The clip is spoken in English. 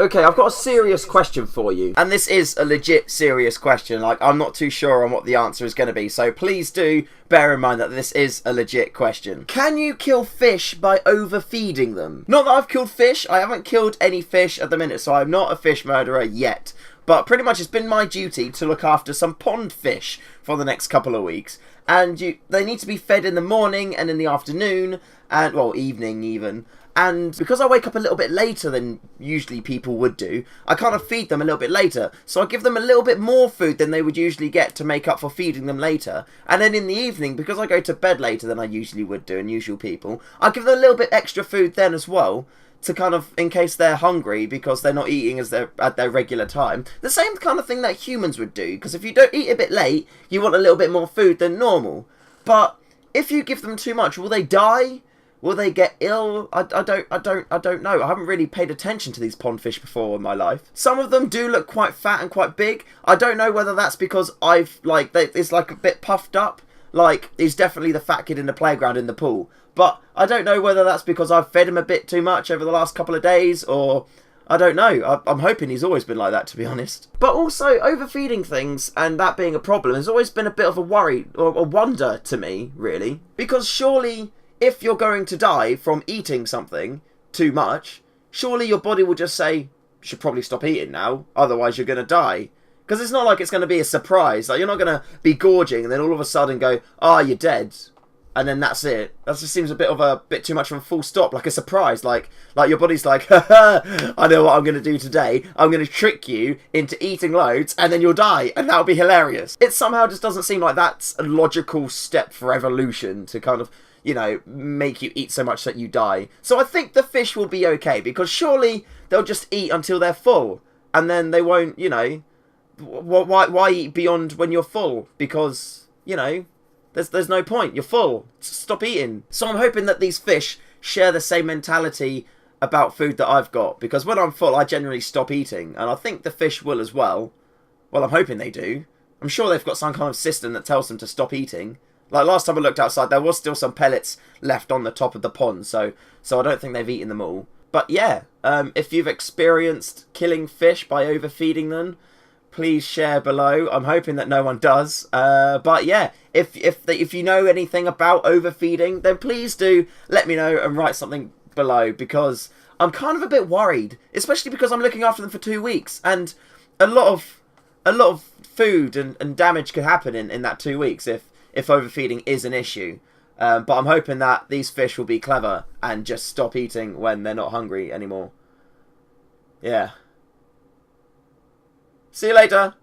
Okay, I've got a serious question for you. And this is a legit serious question. Like, I'm not too sure on what the answer is going to be. So please do bear in mind that this is a legit question. Can you kill fish by overfeeding them? Not that I've killed fish. I haven't killed any fish at the minute, so I'm not a fish murderer yet. But pretty much it's been my duty to look after some pond fish for the next couple of weeks. And they need to be fed in the morning and in the afternoon, and, well, evening even. And because I wake up a little bit later than usually people would do, I kind of feed them a little bit later. So I give them a little bit more food than they would usually get to make up for feeding them later. And then in the evening, because I go to bed later than I usually would do, and usual people, I give them a little bit extra food then as well, to kind of, in case they're hungry because they're not eating at their regular time. The same kind of thing that humans would do, because if you don't eat a bit late, you want a little bit more food than normal. But if you give them too much, will they die? Will they get ill? I don't know. I haven't really paid attention to these pond fish before in my life. Some of them do look quite fat and quite big. I don't know whether that's because it's like a bit puffed up. Like, he's definitely the fat kid in the playground in the pool. But I don't know whether that's because I've fed him a bit too much over the last couple of days, or I don't know. I'm hoping he's always been like that, to be honest. But also, overfeeding things and that being a problem has always been a bit of a worry or a wonder to me, really. Because surely, if you're going to die from eating something too much, surely your body will just say, you should probably stop eating now, otherwise you're going to die. Because it's not like it's going to be a surprise. Like, you're not going to be gorging and then all of a sudden go, you're dead. And then that's it. That just seems a bit too much of a full stop, like a surprise. Like your body's like, haha, I know what I'm going to do today. I'm going to trick you into eating loads and then you'll die. And that'll be hilarious. It somehow just doesn't seem like that's a logical step for evolution to kind of, you know, make you eat so much that you die. So I think the fish will be okay, because surely they'll just eat until they're full. And then they won't, you know, why eat beyond when you're full? Because, you know, there's no point. You're full. Stop eating. So I'm hoping that these fish share the same mentality about food that I've got. Because when I'm full, I generally stop eating. And I think the fish will as well. Well, I'm hoping they do. I'm sure they've got some kind of system that tells them to stop eating. Like, last time I looked outside, there was still some pellets left on the top of the pond. So I don't think they've eaten them all. But yeah, if you've experienced killing fish by overfeeding them, please share below. I'm hoping that no one does. But yeah, if you know anything about overfeeding, then please do let me know and write something below, because I'm kind of a bit worried, especially because I'm looking after them for 2 weeks, and a lot of food and damage could happen in that 2 weeks if overfeeding is an issue. But I'm hoping that these fish will be clever and just stop eating when they're not hungry anymore. Yeah. See you later.